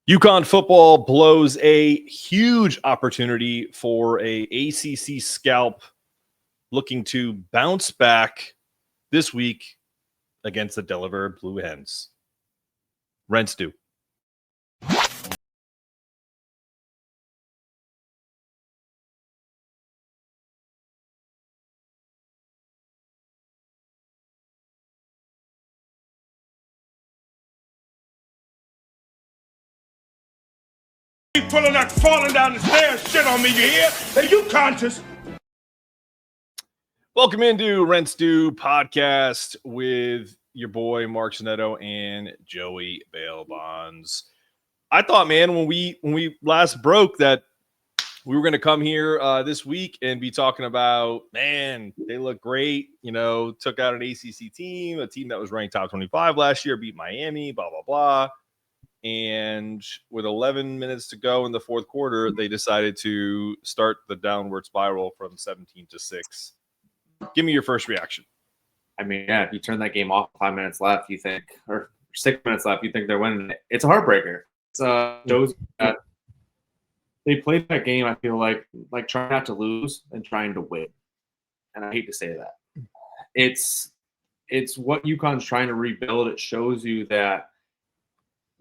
UConn football blows a huge opportunity for a ACC scalp looking to bounce back this week against the Delaware Blue Hens. Rents due. Pulling that falling down the stairs shit on me, you hear? Are you conscious? Welcome into Rents Due podcast with your boy Mark Zanetto and Joey Bail Bonds. I thought, man, when we last broke that we were going to come here this week and be talking about, man, they look great. You know, took out an ACC team, a team that was ranked top 25 last year, beat Miami, blah, blah, blah. And with 11 minutes to go in the fourth quarter, they decided to start the downward spiral from 17 to 6. Give me your first reaction. I mean, yeah, if you turn that game off, 5 minutes left, you think, or 6 minutes left, you think they're winning it. It's a heartbreaker. It shows that they played that game, I feel like trying not to lose and trying to win. And I hate to say that. It's what UConn's trying to rebuild. It shows you that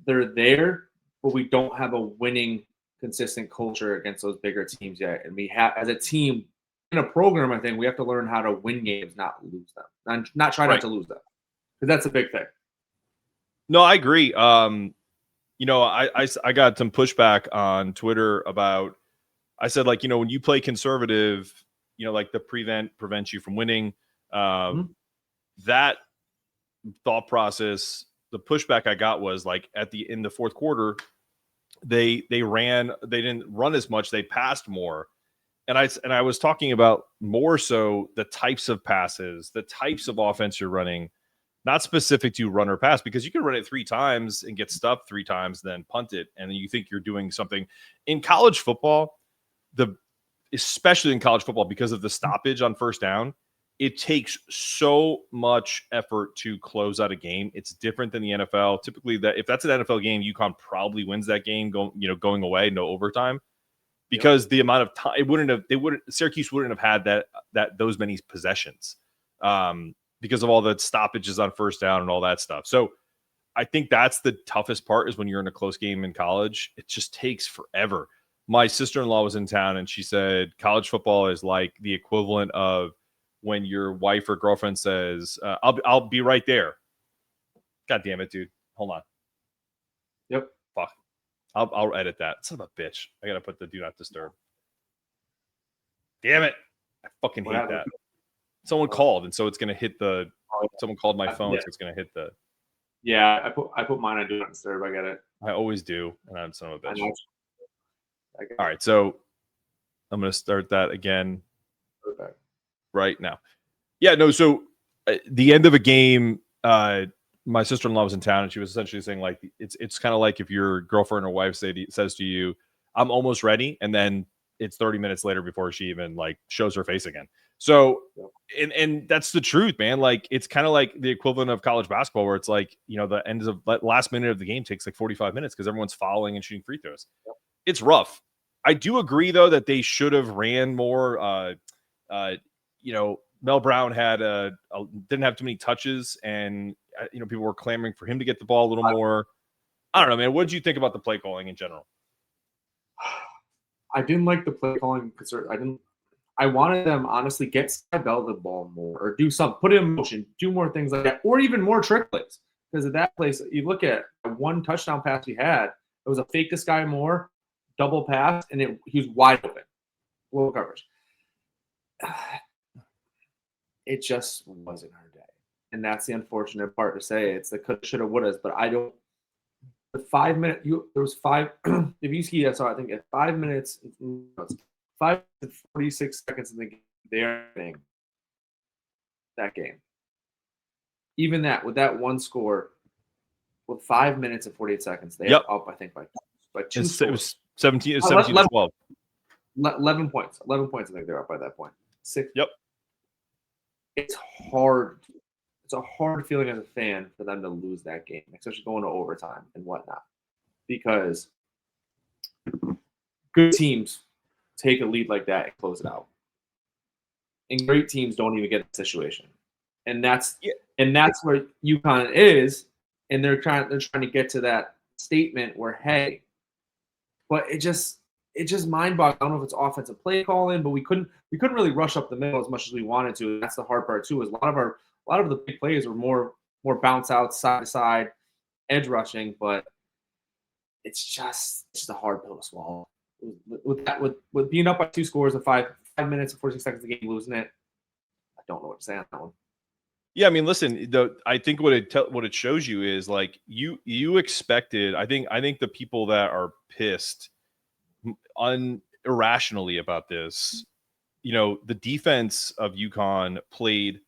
they're there, but we don't have a winning, consistent culture against those bigger teams yet. And we have, as a team, in a program, I think we have to learn how to win games, not lose them, and not try not to lose them, because that's a big thing. No, I agree. You know, I got some pushback on Twitter about, I said, like, you know, when you play conservative, you know, like the prevents you from winning. That thought process, the pushback I got was like in the fourth quarter, they didn't run as much, they passed more. And I was talking about more so the types of passes, the types of offense you're running, not specific to run or pass, because you can run it 3 times and get stuffed 3 times, then punt it, and you think you're doing something. In college football, especially in college football, because of the stoppage on first down, it takes so much effort to close out a game. It's different than the NFL. Typically, that if that's an NFL game, UConn probably wins that game going away, no overtime. Because the amount of time Syracuse wouldn't have had those many possessions because of all the stoppages on first down and all that stuff. So I think that's the toughest part, is when you're in a close game in college, it just takes forever. My sister-in-law was in town and she said college football is like the equivalent of when your wife or girlfriend says, I'll be right there. God damn it, dude. Hold on. Yep. Fuck. I'll edit that. Son of a bitch. I got to put the do not disturb. Damn it. I fucking hate that. Someone called, and so it's going to hit someone called my phone, so it's going to hit the. Yeah, I put mine on do not disturb. I get it. I always do, and I'm son of a bitch. All right, so I'm going to start that again right now. Yeah, no, so the end of a game, my sister-in-law was in town, and she was essentially saying, like, it's kind of like if your girlfriend or wife says to you, I'm almost ready, and then it's 30 minutes later before she even like shows her face again. So, and that's the truth, man. Like, it's kind of like the equivalent of college basketball, where it's like, you know, the end of last minute of the game takes like 45 minutes because everyone's fouling and shooting free throws. It's rough. I do agree, though, that they should have ran more. You know, Mel Brown didn't have too many touches, and you know, people were clamoring for him to get the ball a little more. I don't know, man. What did you think about the play calling in general? I didn't like the play calling. I wanted them, honestly, get Skybell the ball more, or do something, put it in motion, do more things like that, or even more trick plays. Because at that place, you look at one touchdown pass we had, it was a fake to Sky Moore, double pass, and he was wide open, low coverage. It just wasn't her day. And that's the unfortunate part to say. It's the could, shoulda, wouldas, but I don't. The 5 minute, there was 5. If you see, I saw, I think at 5 minutes, 5 to 46 seconds in the game, they're winning that game. Even that, with that one score, with 5 minutes and 48 seconds, they're up, I think, by 2 scores. It was 17 to 12. 11 points. 11 points, I think they're up by that point. 6. Yep. It's hard. It's a hard feeling as a fan for them to lose that game, especially going to overtime and whatnot. because good teams take a lead like that and close it out. And great teams don't even get in the situation. And that's where UConn is, and they're trying to get to that statement where, hey, but it just mind-boggling. I don't know if it's offensive play calling, but we couldn't really rush up the middle as much as we wanted to. And that's the hard part too. Is a lot of the big plays were more bounce out, side to side, edge rushing, but it's just a hard pill to swallow. With being up by 2 scores in 5 minutes and 46 seconds of the game, losing it, I don't know what to say on that one. Yeah, I mean, listen, I think what it shows you is like you expected. I think the people that are pissed irrationally about this, the defense of UConn played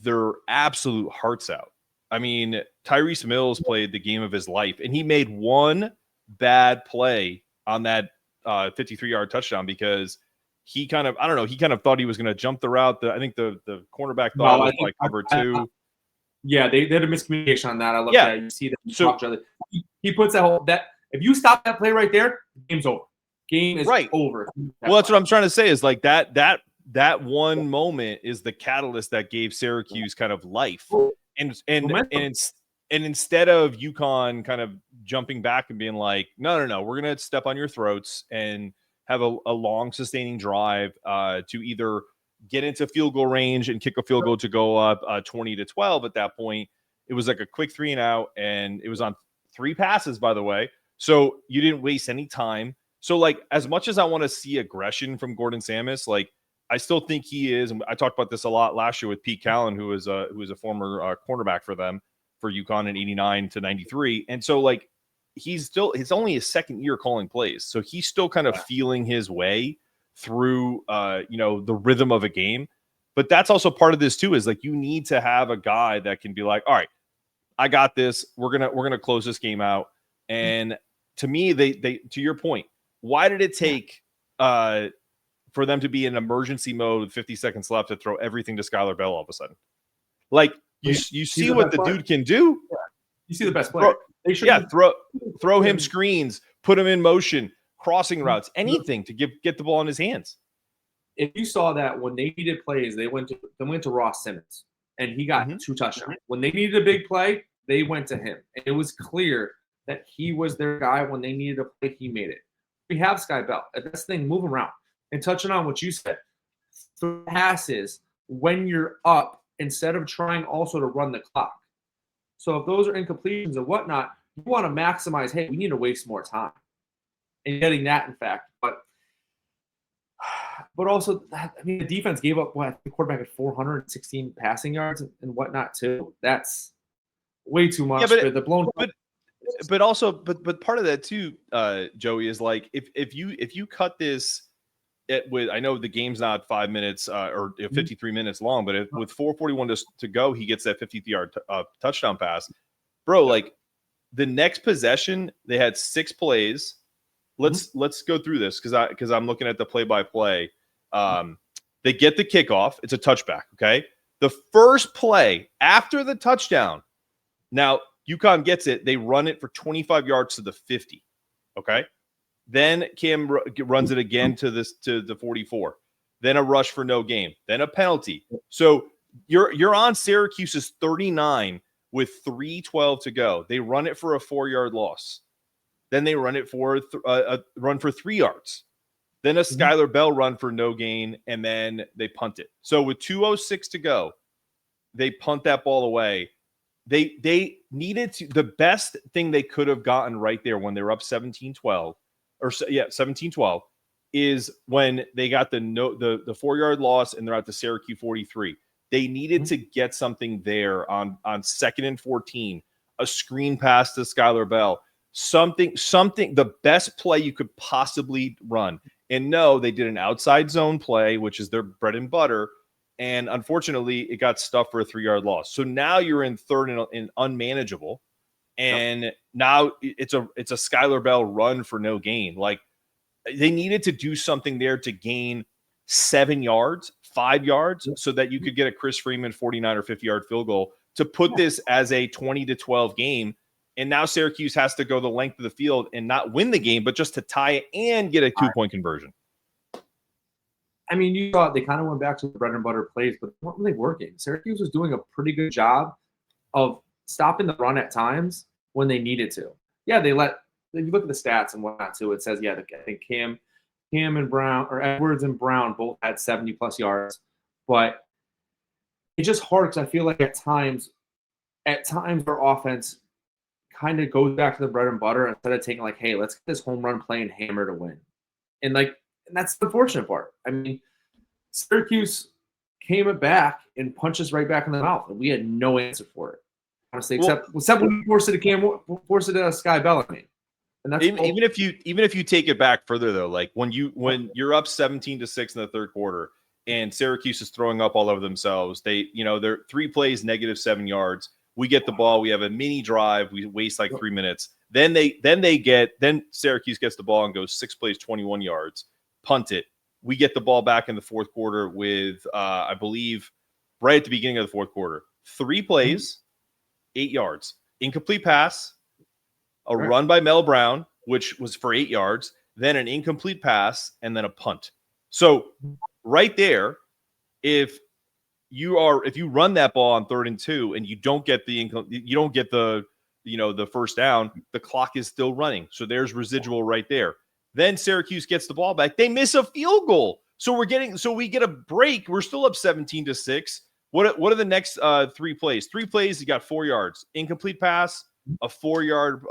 their absolute hearts out. I mean, Tyrese Mills played the game of his life, and he made one bad play on that 53-yard touchdown because he kind of thought he was going to jump the route. I think the cornerback thought it was like cover 2. Yeah, they had a miscommunication on that. I looked at it. You see that he puts that if you stop that play right there, game's over. Game is over. Well, that's what I'm trying to say is like that one moment is the catalyst that gave Syracuse kind of life. And instead of UConn kind of jumping back and being like, no, we're going to step on your throats and have a long sustaining drive to either get into field goal range and kick a field goal to go up 20-12 at that point. It was like a quick 3 and out, and it was on 3 passes, by the way. So you didn't waste any time. So like, as much as I want to see aggression from Gordon Samus, like I still think he is, and I talked about this a lot last year with Pete Callen, who was a former cornerback for them for UConn in 89 to 93. And so like, it's only his second year calling plays. So he's still kind of feeling his way through, the rhythm of a game. But that's also part of this too, is like, you need to have a guy that can be like, all right, I got this. We're going to close this game out. And to me, they, to your point, why did it take, for them to be in emergency mode with 50 seconds left to throw everything to Skylar Bell all of a sudden? Like you see what the dude can do. Yeah. You see the best player. Throw him screens, put him in motion, crossing routes, anything to get the ball in his hands. If you saw that when they needed plays, they went to Ross Simmons, and he got 2 touchdowns. When they needed a big play, they went to him, and it was clear that he was their guy. When they needed a play, he made it. We have Sky Bell. This thing, move around. And touching on what you said, the passes when you're up instead of trying also to run the clock. So if those are incompletions and whatnot, you want to maximize, hey, we need to waste more time. And getting that, in fact. But also, I mean, the defense gave up, the quarterback had 416 passing yards and whatnot, too. That's way too much. Yeah, but part of that, too, Joey, is like, if you cut this with, I know the game's not 5 minutes or 53 minutes long, but with 4:41 to go, he gets that 50-yard touchdown pass. Bro, like the next possession, they had 6 plays. Let's go through this because I'm looking at the play-by-play. They get the kickoff. It's a touchback, okay? The first play after the touchdown, now UConn gets it. They run it for 25 yards to the 50, okay? Then Cam runs it again to the 44. Then a rush for no gain. Then a penalty. So you're on Syracuse's 39 with 3:12 to go. They run it for a 4-yard loss. Then they run it for a run for 3 yards. Then a Skylar Bell run for no gain, and then they punt it. So with 2:06 to go, they punt that ball away. They needed to. The best thing they could have gotten right there when they were up 17-12. 17-12 is when they got the 4-yard loss and they're at the Syracuse 43. They needed to get something there on 2nd and 14, a screen pass to Skylar Bell, something, the best play you could possibly run. And no, they did an outside zone play, which is their bread and butter. And unfortunately, it got stuffed for a 3-yard loss. So now you're in 3rd and unmanageable. And now it's a Skylar Bell run for no gain. Like they needed to do something there to gain 7 yards, 5 yards, so that you could get a Chris Freeman 49 or 50-yard field goal to put this as a 20-12 game. And now Syracuse has to go the length of the field and not win the game, but just to tie it and get a 2-point conversion. I mean, you thought they kind of went back to the bread and butter plays, but they weren't really working. Syracuse was doing a pretty good job of stopping the run at times when they needed to. Yeah, they let – if you look at the stats and whatnot too, it says, yeah, I think Cam and Brown – or Edwards and Brown both had 70-plus yards. But it's just hard because I feel like at times our offense kind of goes back to the bread and butter instead of taking like, hey, let's get this home run play and hammer to win. And that's the unfortunate part. I mean, Syracuse came back and punched us right back in the mouth, and we had no answer for it. Honestly, except when we forced it to Sky Bell. I mean, and that's even if you take it back further though, like when you're up 17-6 in the third quarter and Syracuse is throwing up all over themselves, they're 3 plays -7 yards. We get the ball, we have a mini drive, we waste like 3 minutes. Then Syracuse gets the ball and goes 6 plays, 21 yards, punt it. We get the ball back in the fourth quarter with I believe right at the beginning of the fourth quarter, 3 plays. 8 yards, incomplete pass, a run by Mel Brown, which was for 8 yards, then an incomplete pass, and then a punt. So right there, if you run that ball on 3rd and 2 and you don't get the first down, the clock is still running. So there's residual right there. Then Syracuse gets the ball back. They miss a field goal. So we get a break. We're still up 17-6. What are the next 3 plays? 3 plays, you got 4 yards. Incomplete pass, a 4-yard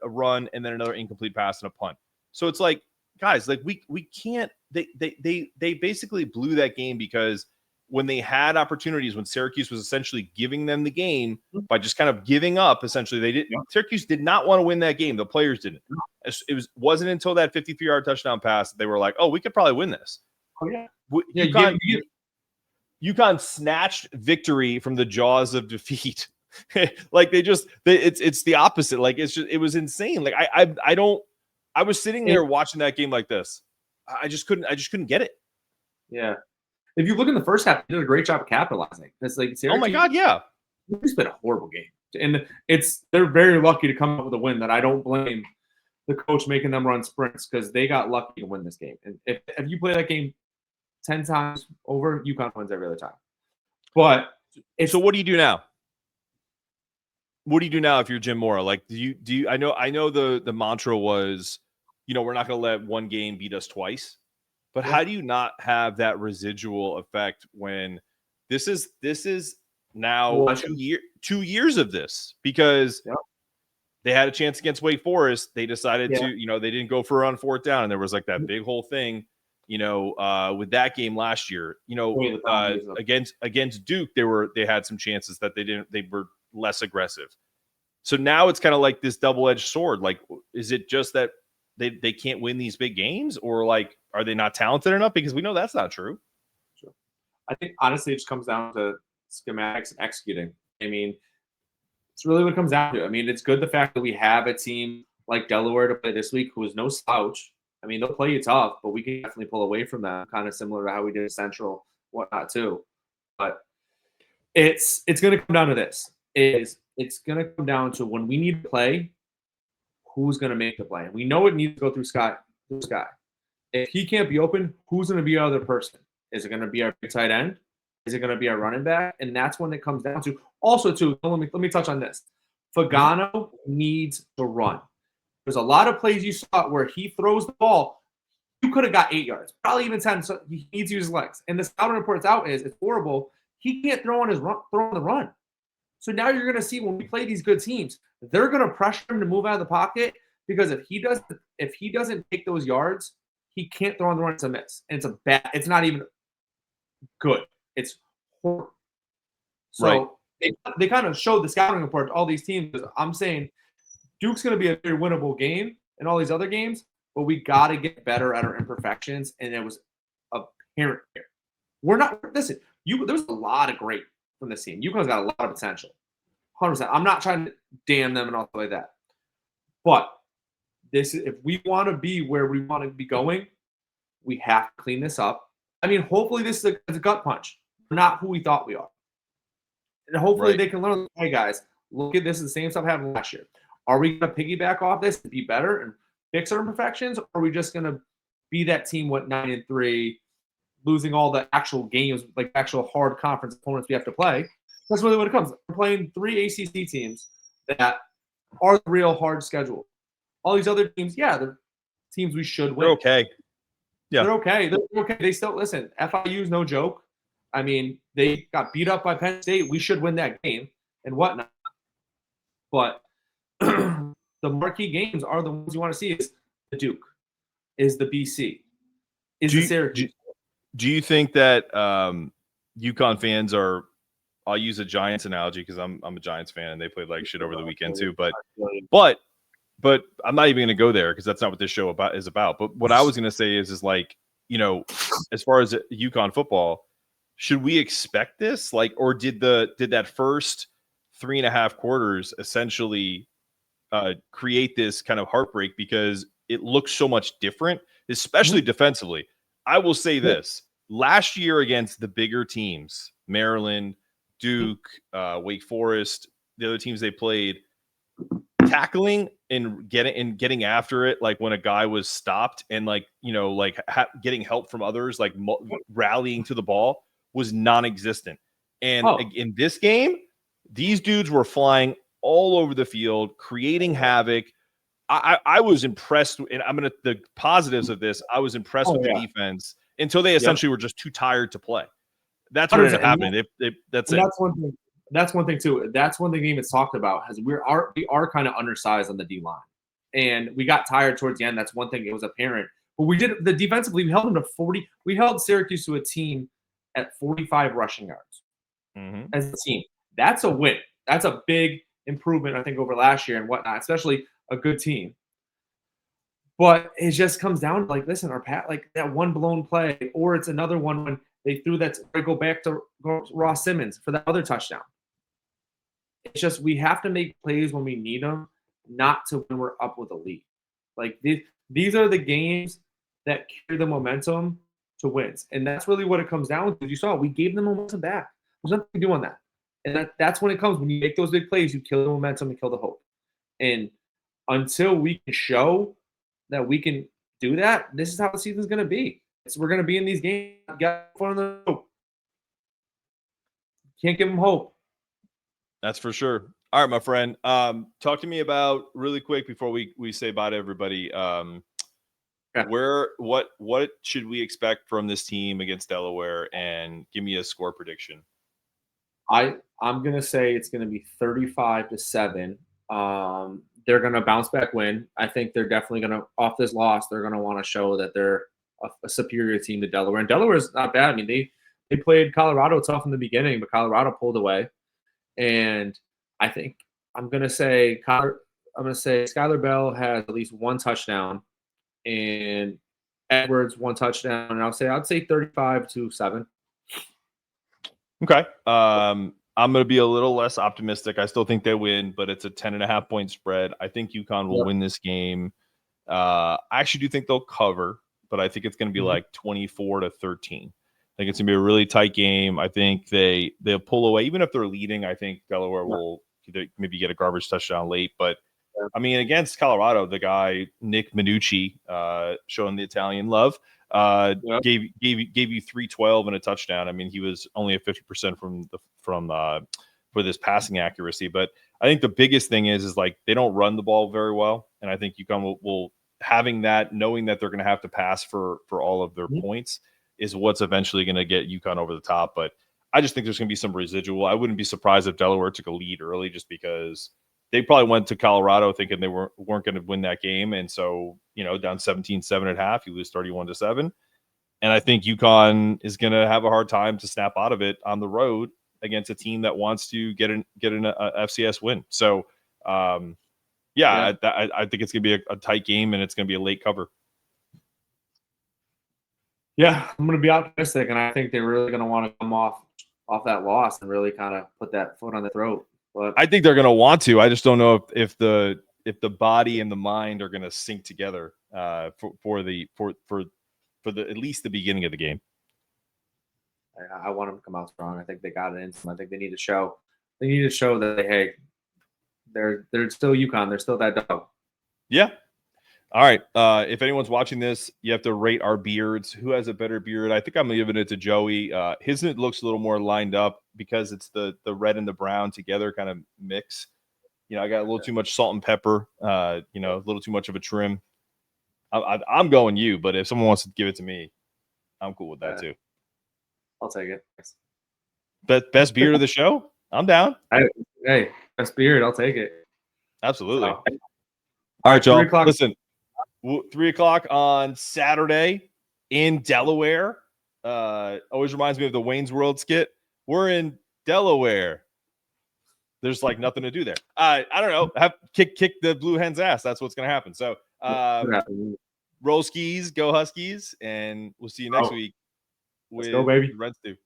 run, and then another incomplete pass and a punt. So it's like, guys, like we can't. They basically blew that game because when they had opportunities, when Syracuse was essentially giving them the game by just kind of giving up, essentially Syracuse did not want to win that game. The players didn't. It wasn't until that 53-yard touchdown pass that they were like, oh, we could probably win this. Oh yeah. UConn snatched victory from the jaws of defeat. Like it's the opposite. Like it was insane. Like I was sitting there watching that game like this. I just couldn't get it. Yeah. If you look in the first half, they did a great job of capitalizing. It's like Syracuse, oh my God, yeah. It's been a horrible game. And they're very lucky to come up with a win that I don't blame the coach making them run sprints because they got lucky to win this game. And if you play that game 10 times over, UConn wins every other time. But so what do you do now? What do you do now if you're Jim Mora? Like, do you? I know the mantra was, we're not going to let one game beat us twice. But how do you not have that residual effect when this is now 2 years of this? Because they had a chance against Wake Forest. They decided to, they didn't go for it on 4th down, and there was like that big whole thing. With that game last year, against Duke, they had some chances that they were less aggressive. So now it's kind of like this double-edged sword. Like, is it just that they can't win these big games, or like, are they not talented enough? Because we know that's not true. Sure. I think honestly, it just comes down to schematics and executing. I mean, it's really what it comes down to. I mean, it's good the fact that we have a team like Delaware to play this week who is no slouch. I mean, they'll play you tough, but we can definitely pull away from them, kind of similar to how we did at Central, whatnot too. But it's going to come down to this. It's going to come down to when we need to play, who's going to make the play. We know it needs to go through Sky. If he can't be open, who's going to be our other person? Is it going to be our big tight end? Is it going to be our running back? And that's when it comes down to. Also, too, let me touch on this. Fagano needs to run. There's a lot of plays you saw where he throws the ball. You could have got 8 yards, probably even 10. So he needs to use his legs. And the scouting reports out it's horrible. He can't throw on the run. So now you're going to see when we play these good teams, they're going to pressure him to move out of the pocket because if he doesn't take those yards, he can't throw on the run. It's a miss, and it's not even good. It's horrible. So they kind of showed the scouting report to all these teams. I'm saying Duke's going to be a very winnable game in all these other games, but we got to get better at our imperfections, and it was apparent here. There's a lot of great from this team. UConn's got a lot of potential. 100%. I'm not trying to damn them and all like that. But if we want to be where we want to be going, we have to clean this up. I mean, hopefully this is a gut punch. We're not who we thought we are. And hopefully they can learn, hey, guys, look at this. The same stuff happened last year. Are we going to piggyback off this to be better and fix our imperfections? Or are we just going to be that team went 9-3, losing all the actual games, like actual hard conference opponents we have to play? That's really what it comes. We're playing 3 ACC teams that are the real hard schedule. All these other teams, yeah, they're teams we should win. They're okay. Yeah. They're okay. They're okay. They still listen. FIU is no joke. I mean, they got beat up by Penn State. We should win that game and whatnot. But the marquee games are the ones you want to see. Is the Duke, is the BC, is the Syracuse. Do you think that UConn fans are? I'll use a Giants analogy because I'm a Giants fan and they played like shit over the weekend too. But I'm not even going to go there because that's not what this show is about. But what I was going to say is like, you know, as far as UConn football, should we expect this? Like, or did that first 3.5 quarters essentially create this kind of heartbreak because it looks so much different, especially defensively? I will say this: last year against the bigger teams, Maryland, Duke, Wake Forest, the other teams they played, tackling and getting after it, like when a guy was stopped and like, you know, like getting help from others, like rallying to the ball was non-existent. And in this game, these dudes were flying all over the field, creating havoc. I was impressed, and the positives of this. I was impressed with the defense until they essentially were just too tired to play. That's what ends up happening. That's one thing. That's one thing too. That's one thing David's talked about. We are kind of undersized on the D line, and we got tired towards the end. That's one thing. It was apparent. But we did the defensively. We held them to 40. We held Syracuse to a team at 45 rushing yards as a team. That's a win. That's a big improvement, I think, over last year and whatnot. Especially a good team. But it just comes down to like, listen, our like that one blown play, or it's another one when they threw that to go back to Ross Simmons for the other touchdown. It's just we have to make plays when we need them, not to when we're up with a lead. Like these are the games that carry the momentum to wins, and that's really what it comes down to. You saw we gave them momentum back. There's nothing to do on that, and that's when it comes. When you make those big plays, you kill the momentum and kill the hope. And until we can show that we can do that, this is how the season's going to be. We're going to be in these games. Got fun on the hope. Can't give them hope. That's for sure. All right, my friend. Talk to me about really quick before we say bye to everybody. What should we expect from this team against Delaware? And give me a score prediction. I'm gonna say it's gonna be 35-7. They're gonna bounce back win. I think they're definitely gonna off this loss. They're gonna want to show that they're a superior team to Delaware. And Delaware is not bad. I mean, they played Colorado tough in the beginning, but Colorado pulled away. And I think I'm gonna say Skylar Bell has at least one touchdown, and Edwards one touchdown. And I'd say 35-7. Okay. I'm going to be a little less optimistic. I still think they win, but it's a 10.5 point spread. I think UConn will win this game. I actually do think they'll cover, but I think it's going to be like 24-13. I think it's going to be a really tight game. I think they'll pull away. Even if they're leading, I think Delaware will maybe get a garbage touchdown late. But, I mean, against Colorado, the guy, Nick Minucci, showing the Italian love, gave you 312 and a touchdown. I mean, he was only at 50% for this passing accuracy. But I think the biggest thing is like they don't run the ball very well. And I think UConn will having that, knowing that they're going to have to pass for all of their points is what's eventually going to get UConn over the top. But I just think there's going to be some residual. I wouldn't be surprised if Delaware took a lead early just because they probably went to Colorado thinking they weren't going to win that game. And so, down 17-7 at half, you lose 31-7. And I think UConn is going to have a hard time to snap out of it on the road against a team that wants to get an FCS win. So, I think it's going to be a tight game and it's going to be a late cover. Yeah, I'm going to be optimistic, and I think they're really going to want to come off that loss and really kind of put that foot on the throat. But I think they're going to want to. I just don't know if the body and the mind are going to sync together for at least the beginning of the game. I want them to come out strong. I think they got it in them. I think they need to show. They need to show that they're still UConn. They're still that dog. Yeah. All right. If anyone's watching this, you have to rate our beards. Who has a better beard? I think I'm giving it to Joey. His looks a little more lined up because it's the red and the brown together kind of mix. You know, I got a little too much salt and pepper. You know, a little too much of a trim. I'm going you, but if someone wants to give it to me, I'm cool with that too. I'll take it. Best beard of the show? I'm down. Hey, best beard. I'll take it. Absolutely. So, all right, y'all. 3 o'clock. Listen, 3 o'clock on Saturday in Delaware. Always reminds me of the Wayne's World skit. We're in Delaware. There's like nothing to do there. I don't know. Have kick the Blue Hens ass. That's what's gonna happen. So roll skis, go Huskies, and we'll see you next week with go, baby. the Reds too.